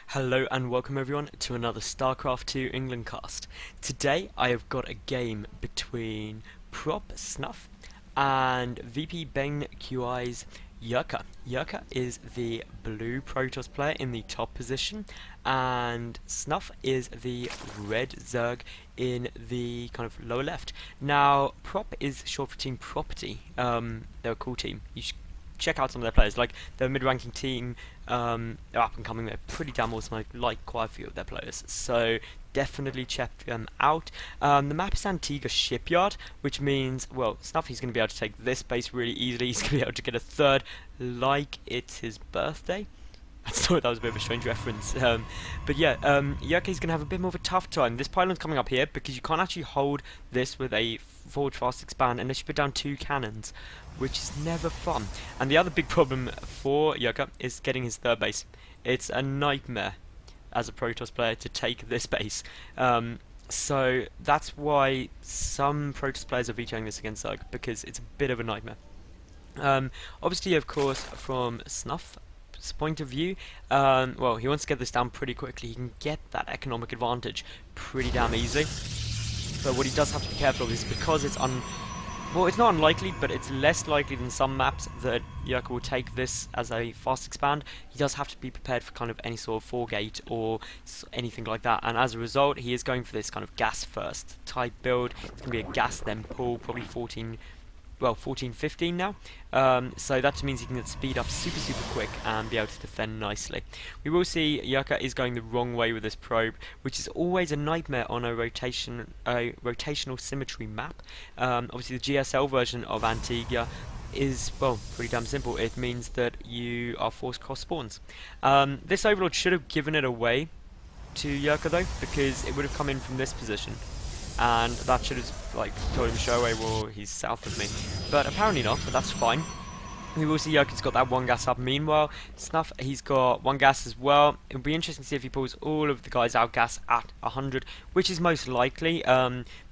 Hello and welcome everyone to another StarCraft 2 England cast. Today I have got a game between prOpSnuffe and VPBenQIYurka. Yurka is the blue Protoss player in the top position, and Snuff is the red Zerg in the kind of lower left. Now, Prop is short for Team Property. They're a cool team. You should check out some of their players. Like, they're a mid-ranking team. They're up and coming. They're pretty damn awesome. I like quite a few of their players, so definitely check them out. The map is Antigua Shipyard, which means, well, Snuffy's going to be able to take this base really easily. He's going to be able to get a third like it's his birthday. I thought that was a bit of a strange reference. But yeah, Yurka's going to have a bit more of a tough time. This pylon's coming up here because you can't actually hold this with a forward fast expand unless you put down 2 cannons, which is never fun. And the other big problem for Yurka is getting his third base. It's a nightmare as a Protoss player to take this base. So that's why some Protoss players are vetoing this against Zerg, because it's a bit of a nightmare. Obviously, of course, from Snuff's point of view, well, he wants to get this down pretty quickly. He can get that economic advantage pretty damn easily. But what he does have to be careful of is, because it's well, it's not unlikely, but it's less likely than some maps that Yurka will take this as a fast expand. He does have to be prepared for kind of any sort of 4-gate or anything like that, and as a result, he is going for this kind of gas first type build. It's going to be a gas then pull, probably 14, 15 now. So that means he can speed up super quick and be able to defend nicely. We will see Yurka is going the wrong way with this probe, which is always a nightmare on a rotational symmetry map. Obviously the GSL version of Antigua is, well, pretty damn simple. It means that you are forced cross spawns. This Overlord should have given it away to Yurka though, because it would have come in from this position, and that should have, like, told him show away, well, he's south of me. But apparently not, but that's fine. We will see Yurka's got that 1 gas up. Meanwhile, Snuff, he's got 1 gas as well. It'll be interesting to see if he pulls all of the guys out gas at 100, which is most likely.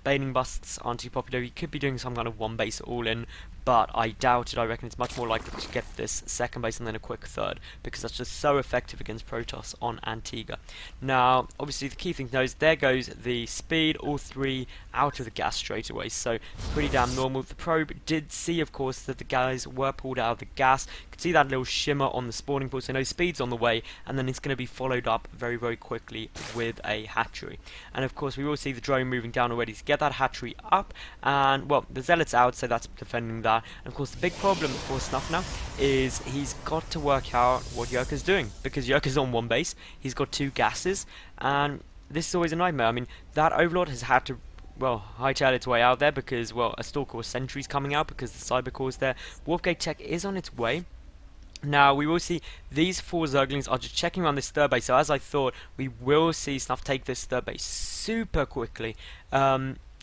Baning busts aren't too popular. He could be doing some kind of 1 base all in, but I doubt it. I reckon it's much more likely to get this 2nd base and then a quick 3rd, because that's just so effective against Protoss on Antigua. Now, obviously, the key thing to know is there goes the speed, all 3 out of the gas straight away, so pretty damn normal. The probe did see, of course, that the guys were pulled out of the gas. You can see that little shimmer on the spawning pool, so no speed's on the way, and then it's going to be followed up very quickly with a hatchery. And of course, we will see the drone moving down already to get that hatchery up, and, well, the zealot's out, so that's defending that. And of course, the big problem for Snuff now is he's got to work out what Yurka's doing, because Yurka's on 1 base, he's got 2 gases, and this is always a nightmare. I mean, that Overlord has had to, well, hightail its way out there because, well, a Stalker or Sentry's coming out because the Cyber Core's there. Warpgate Tech is on its way. Now, we will see these 4 Zerglings are just checking around this 3rd base, so as I thought, we will see Snuff take this 3rd base super quickly.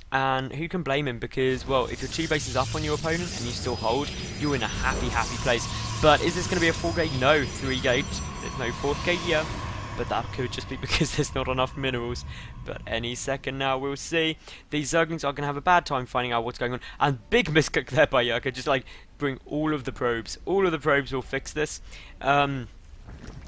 And who can blame him, because, well, if your 2 bases up on your opponent and you still hold, you're in a happy place. But is this going to be a 4-gate? No. 3-gate. There's no 4th gate yet. But that could just be because there's not enough minerals. But any second now, we'll see. These Zerglings are going to have a bad time finding out what's going on. And big misclick there by Yurka. Just, like, bring all of the probes. All of the probes will fix this.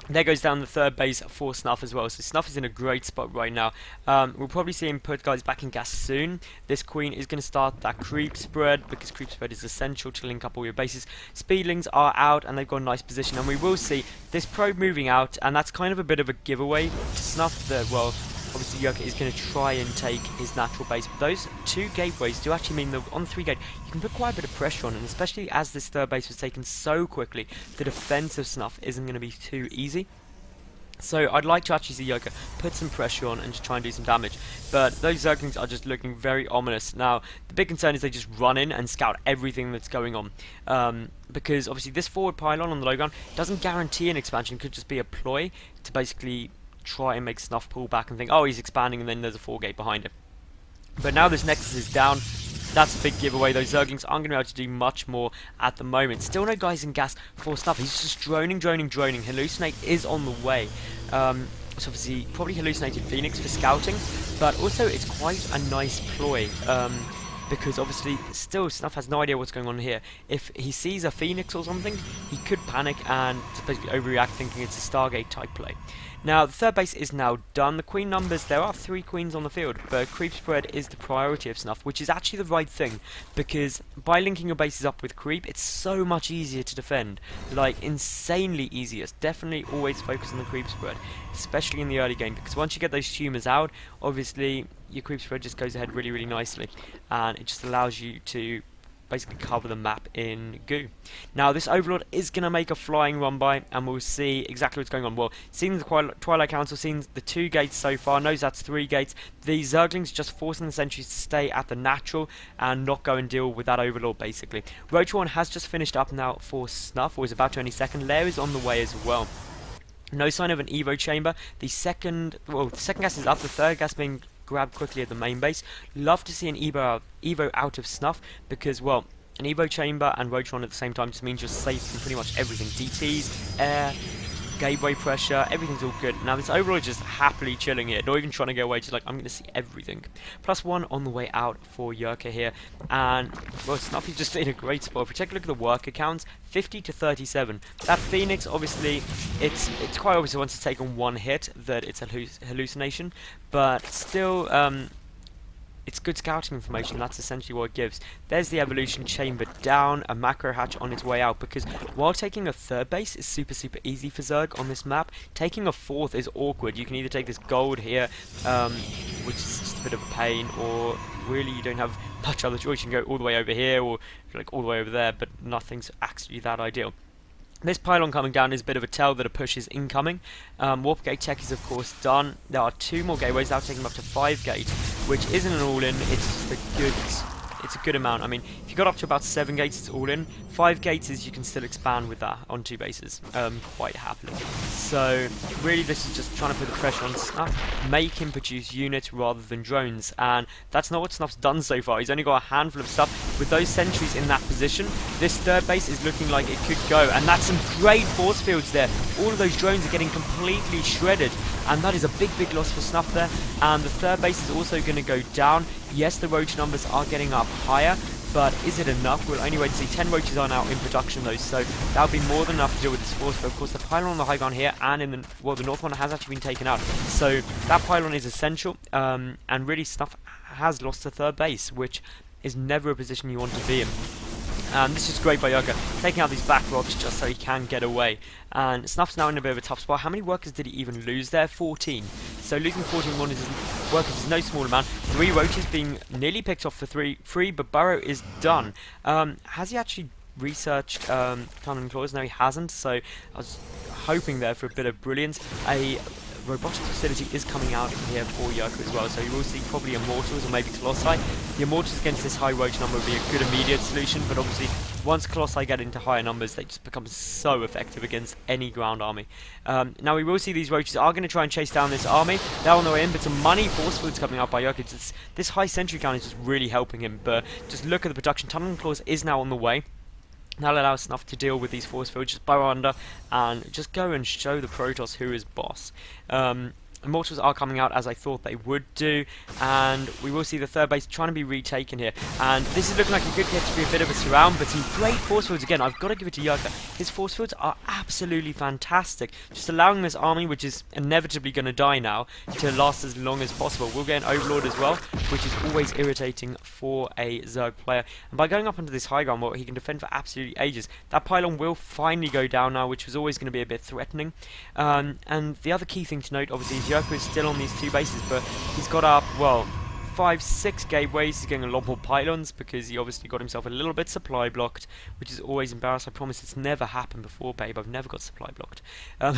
There goes down the 3rd base for Snuff as well. So Snuff is in a great spot right now. We'll probably see him put guys back in gas soon. This Queen is going to start that creep spread, because creep spread is essential to link up all your bases. Speedlings are out and they've got a nice position, and we will see this probe moving out, and that's kind of a bit of a giveaway to Snuff that, well, obviously Yurka is going to try and take his natural base. But those 2 gateways do actually mean that on 3-gate you can put quite a bit of pressure on, and especially as this 3rd base was taken so quickly, the defense of Snuff isn't going to be too easy. So I'd like to actually see Yurka put some pressure on and just try and do some damage. But those Zerglings are just looking very ominous. Now, the big concern is they just run in and scout everything that's going on. Because obviously this forward pylon on the low ground doesn't guarantee an expansion. It could just be a ploy to basically try and make Snuff pull back and think, oh, he's expanding, and then there's a 4-gate behind him. But now this Nexus is down. That's a big giveaway. Those Zerglings aren't going to be able to do much more at the moment. Still no guys in gas for Snuff. He's just droning. Hallucinate is on the way. So obviously, probably hallucinated Phoenix for scouting, but also it's quite a nice ploy. because obviously still Snuff has no idea what's going on here. If he sees a Phoenix or something, he could panic and just basically overreact, thinking it's a Stargate type play. Now, the third base is now done. The queen numbers, there are 3 queens on the field, but creep spread is the priority of Snuff, which is actually the right thing, because by linking your bases up with creep, it's so much easier to defend. Like, insanely easier. Definitely always focus on the creep spread, especially in the early game, because once you get those tumors out, obviously, your creep spread just goes ahead really, really nicely, and it just allows you to basically cover the map in goo. Now this Overlord is going to make a flying run by, and we'll see exactly what's going on. Well, seeing the Twilight Council, seeing the 2 gates so far, knows that's 3 gates. The Zerglings just forcing the sentries to stay at the natural and not go and deal with that Overlord basically. Roach 1 has just finished up now for Snuff, or is about to any second. Lair is on the way as well. No sign of an Evo chamber. The second gas is up, the third gas being grabbed quickly at the main base. Love to see an Evo out of Snuff, because, well, an Evo chamber and Roach 1 at the same time just means you're safe from pretty much everything. DTs, air, gateway pressure, everything's all good. Now this Overlord is just happily chilling here, not even trying to get away, just like, I'm going to see everything. +1 on the way out for Yurka here, and, well, Snuff is just in a great spot. If we take a look at the worker counts, 50 to 37. That Phoenix, obviously, it's quite obvious once it's taken 1 hit that it's a hallucination, but still, it's good scouting information. That's essentially what it gives. There's the evolution chamber down, a macro hatch on its way out, because while taking a 3rd base is super easy for Zerg on this map, taking a 4th is awkward. You can either take this gold here, which is just a bit of a pain, or really you don't have much other choice. You can go all the way over here, or like all the way over there, but nothing's actually that ideal. This pylon coming down is a bit of a tell that a push is incoming. Warp gate tech is of course done. There are 2 more gateways, that'll take them up to 5 gates, which isn't an all-in, it's just a good amount. I mean, if you got up to about 7 gates, it's all in. 5 gates is you can still expand with that on 2 bases, quite happily. So really this is just trying to put the pressure on Snuff, make him produce units rather than drones, and that's not what Snuff's done so far. He's only got a handful of stuff. With those sentries in that position, this 3rd base is looking like it could go, and that's some great force fields there. All of those drones are getting completely shredded, and that is a big loss for Snuff there. And the 3rd base is also going to go down. Yes, the roach numbers are getting up higher, but is it enough? We'll only wait to see. 10 roaches are now in production though, so that'll be more than enough to deal with this force. But of course the pylon on the high ground here, and in the, well, the north one has actually been taken out, so that pylon is essential, and really Snuff has lost the 3rd base, which is never a position you want to be in. This is great by Yurka, taking out these back rocks just so he can get away. And Snuff's now in a bit of a tough spot. How many workers did he even lose there? 14. So losing 14 workers is no small amount. 3 roaches being nearly picked off for 3, but Burrow is done. Has he actually researched Cannon Claws? No, he hasn't, so I was hoping there for a bit of brilliance. A robotics facility is coming out here for Yurka as well, so you will see probably Immortals or maybe Colossi. The Immortals against this high roach number would be a good immediate solution, but obviously once Colossi get into higher numbers, they just become so effective against any ground army. Now we will see these roaches are going to try and chase down this army. They're on their way in, but some money force fields coming out by Yurka. This high sentry count is just really helping him, but just look at the production. Tunnel Claws is now on the way. That'll allow Snuff to deal with these force fields, just burrow under and just go and show the Protoss who is boss. Immortals are coming out as I thought they would do, and we will see the 3rd base trying to be retaken here. And this is looking like a good hit to be a bit of a surround, but some great force fields again. I've got to give it to Yurka. His force fields are absolutely fantastic, just allowing this army, which is inevitably going to die now, to last as long as possible. We'll get an Overlord as well, which is always irritating for a Zerg player. And by going up onto this high ground, well, he can defend for absolutely ages. That pylon will finally go down now, which was always going to be a bit threatening. And the other key thing to note, obviously, is Yurka is still on these 2 bases, but he's got up, well, 5, 6 gateways. He's getting a lot more pylons because he obviously got himself a little bit supply blocked, which is always embarrassing. I promise it's never happened before, babe. I've never got supply blocked. A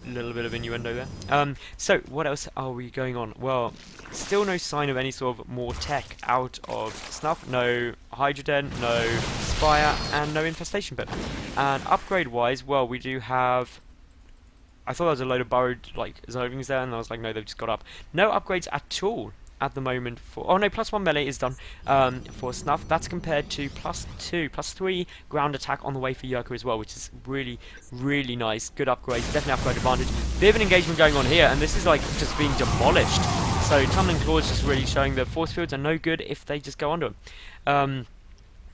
little bit of innuendo there. So what else are we going on? Well, still no sign of any sort of more tech out of Snuff. No Hydroden, no Spire, and no Infestation Pit. And upgrade wise, well, we do have, I thought there was a load of burrowed like Zerglings there, and I was like, no, they've just got up. No upgrades at all at the moment for, oh no, +1 melee is done for Snuff. That's compared to +2, +3 ground attack on the way for Yurka as well, which is really nice. Good upgrade, definitely upgrade advantage. Bit of an engagement going on here, and this is like just being demolished. So Tumbling Claw is just really showing that force fields are no good if they just go under them.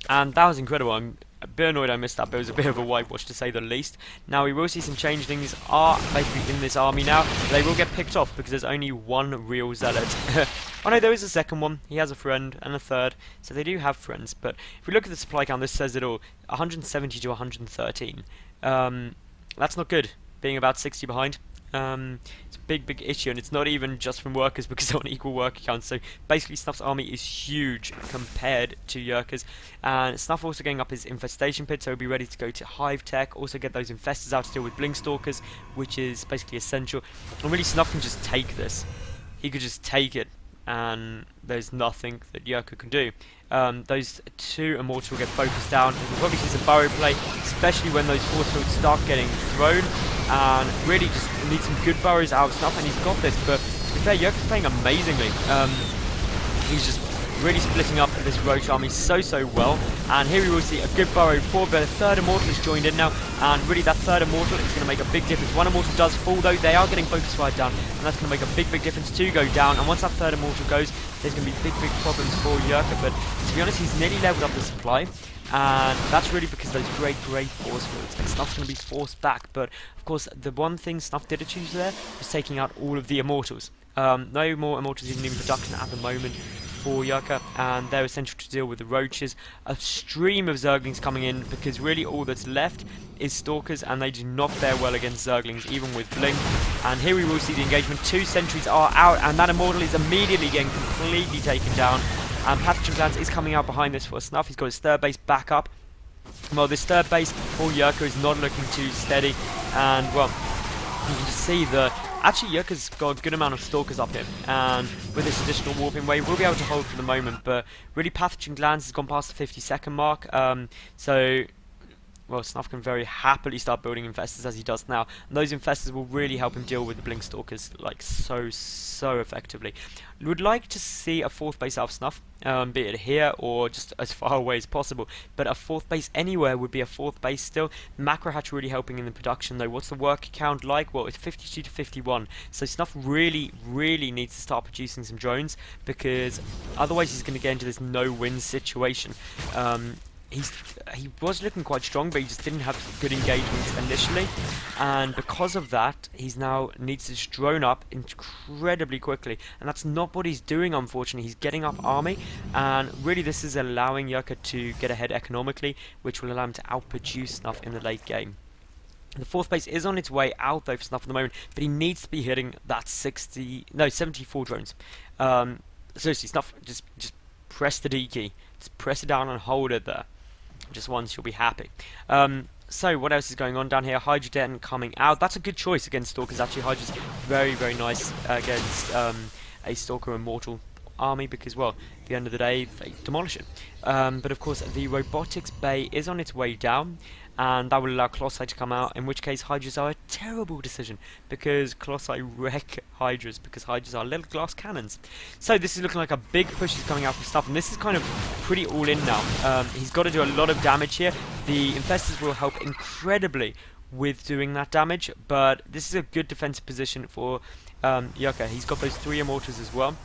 And that was incredible. I'm a bit annoyed I missed that, but it was a bit of a whitewash to say the least. Now we will see some changelings are basically in this army now. They will get picked off because there's only one real zealot. Oh no, there is a second one. He has a friend and a third, so they do have friends. But if we look at the supply count, this says it all: 170 to 113. That's not good, being about 60 behind. It's a big issue, and it's not even just from workers because they're on equal worker counts. So basically Snuff's army is huge compared to Yurka's, and Snuff also getting up his infestation pit, so he'll be ready to go to hive tech, also get those infestors out to deal with blink stalkers, which is basically essential. And really Snuff can just take this. He could just take it, and there's nothing that Yurka can do. Those two immortals will get focused down. We'll probably see some burrow play, especially when those force fields start getting thrown, and really just need some good burrows out of Snuff, and he's got this. But to be fair, Yurka's playing amazingly. He's just really splitting up this roach army so well, and here we will see a good burrow for the third immortal has joined in now, and really that third immortal is going to make a big difference. One immortal does fall though, they are getting focus fired down, and that's going to make a big difference to go down, and once that third immortal goes, there's going to be big problems for Yurka. But to be honest, he's nearly leveled up the supply, and that's really because those great force fields, and Snuff's going to be forced back. But of course the one thing Snuff did choose there was taking out all of the immortals. No more immortals even in production at the moment for Yurka, and they're essential to deal with the roaches. A stream of zerglings coming in, because really all that's left is stalkers, and they do not fare well against zerglings, even with blink. And here we will see the engagement. 2 sentries are out, and that immortal is immediately getting completely taken down. And Pathogen Glance is coming out behind this for Snuff. He's got his third base back up. Well, this third base for Yurka is not looking too steady, and well, you can just see that actually Yurka's got a good amount of stalkers up him, and with this additional warping wave we'll be able to hold for the moment. But really Pathogen Glance has gone past the 50-second mark, so well, Snuff can very happily start building infestors as he does now, and those infestors will really help him deal with the blink stalkers like so effectively. Would like to see a 4th base out of Snuff, be it here or just as far away as possible, but a 4th base anywhere would be a 4th base still. Macro Hatch really helping in the production though. What's the worker count like? Well, it's 52 to 51, so Snuff really needs to start producing some drones, because otherwise he's going to get into this no-win situation. He was looking quite strong, but he just didn't have good engagements initially, and because of that, he's now needs to just drone up incredibly quickly, and that's not what he's doing, unfortunately. He's getting up army, and really this is allowing Yurka to get ahead economically, which will allow him to outproduce Snuff in the late game. The 4th base is on its way out though for Snuff at the moment, but he needs to be hitting that 74 drones. Seriously, Snuff, just press the D key, just press it down and hold it there. Just once, you'll be happy. So what else is going on down here? Hydra Den coming out. That's a good choice against Stalkers actually. Hydra's very nice against a Stalker Immortal army, because well, at the end of the day they demolish it. But of course the Robotics Bay is on its way down, and that will allow Colossi to come out, in which case Hydras are a terrible decision, because Colossi wreck Hydras, because Hydras are little glass cannons. So this is looking like a big push is coming out for Snuff, and this is kind of pretty all in now. He's got to do a lot of damage here. The Infestors will help incredibly with doing that damage, but this is a good defensive position for Yurka. He's got those 3 immortals as well.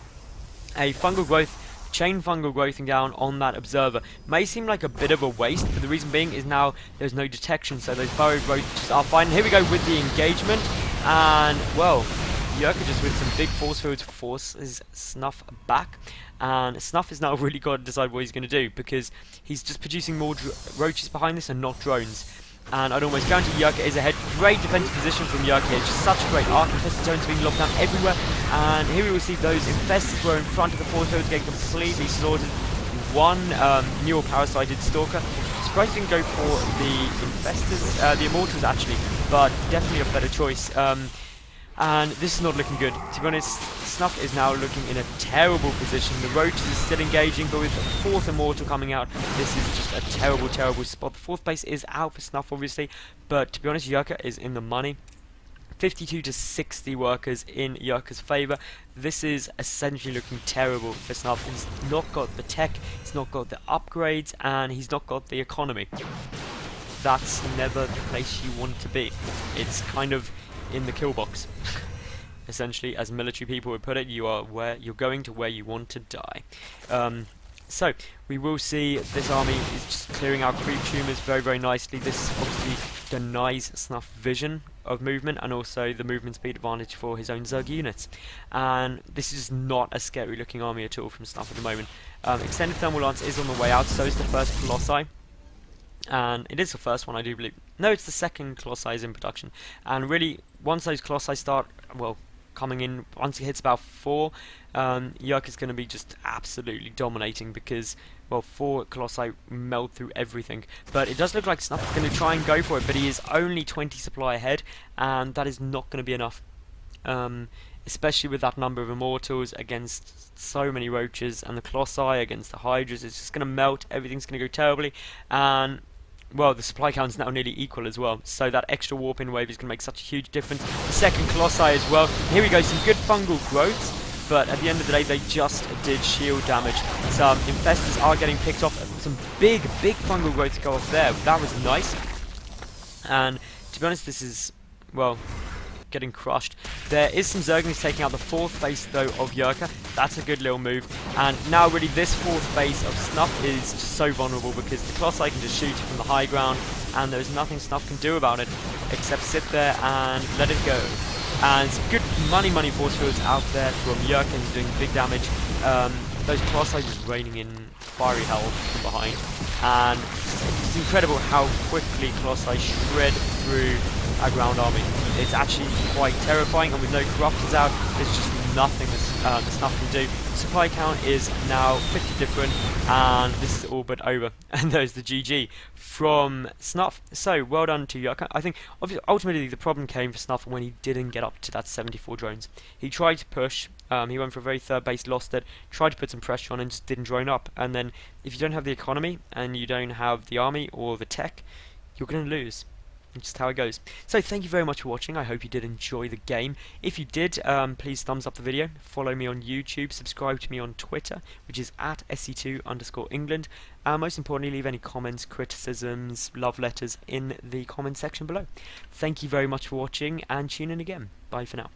A fungal growth, chain fungal growthing down on that observer may seem like a bit of a waste, but the reason being is now there's no detection, so those burrow growths are fine. Here we go with the engagement, and well, Yurka just with some big force fields forces Snuff back, and Snuff has now really got to decide what he's going to do, because he's just producing more roaches behind this and not drones. And I'd almost guarantee Yurka is ahead. Great defensive position from Yurka here. Just such a great arc. Infested zones being locked down everywhere. And here we will see those infestors were in front of the force fields getting completely slaughtered. One neural parasited stalker. Surprised he didn't go for the infestors, the immortals actually, but definitely a better choice. And this is not looking good. To be honest, Snuff is now looking in a terrible position. The roaches is still engaging, but with the 4th immortal coming out, this is just a terrible spot. The 4th base is out for Snuff, obviously, but to be honest, Yurka is in the money. 52 to 60 workers in Yurka's favour. This is essentially looking terrible for Snuff. He's not got the tech, he's not got the upgrades, and he's not got the economy. That's never the place you want to be. It's kind of in the kill box. essentially, as military people would put it. You're going to where you want to die. So we will see this army is just clearing out creep tumors very, very nicely. This obviously denies Snuff vision of movement and also the movement speed advantage for his own Zerg units. And this is not a scary looking army at all from Snuff at the moment. Extended Thermal Lance is on the way out, so is the first Colossi. And it is the first one, I do believe. No, it's the second Colossi is in production. And really, once those Colossi start, well, coming in, once it hits about 4, Yurka's going to be just absolutely dominating because, well, 4 Colossi meld through everything. But it does look like Snuff is going to try and go for it, but he is only 20 supply ahead, and that is not going to be enough. Especially with that number of Immortals against so many Roaches, and the Colossi against the Hydras, it's just going to melt, everything's going to go terribly, and well, the supply count is now nearly equal as well, so that extra warp-in wave is going to make such a huge difference. The second Colossi as well. Here we go, some good fungal growths, but at the end of the day, they just did shield damage. Some Infestors are getting picked off. Some big fungal growths go off there. That was nice. And to be honest, this is, well, getting crushed. There is some Zerglings taking out the 4th base though of Yurka. That's a good little move. And now really this 4th base of Snuff is so vulnerable because the Colossi can just shoot it from the high ground and there's nothing Snuff can do about it except sit there and let it go. And some good money force fields out there from Yurka, who's doing big damage. Those Colossi just raining in fiery hell from behind. And it's incredible how quickly Colossi shred through a ground army. It's actually quite terrifying, and with no corruptors out, there's just nothing that Snuff can do. Supply count is now 50 different, and this is all but over. And there's the GG from Snuff. So, well done to Yurka. I think, obviously, ultimately, the problem came for Snuff when he didn't get up to that 74 drones. He tried to push, he went for a very third base, lost it, tried to put some pressure on and just didn't drone up. And then, if you don't have the economy, and you don't have the army or the tech, you're going to lose. It's just how it goes. So thank you very much for watching. I hope you did enjoy the game. If you did, please thumbs up the video. Follow me on YouTube. Subscribe to me on Twitter, which is at SC2_England. And most importantly, leave any comments, criticisms, love letters in the comment section below. Thank you very much for watching, and tune in again. Bye for now.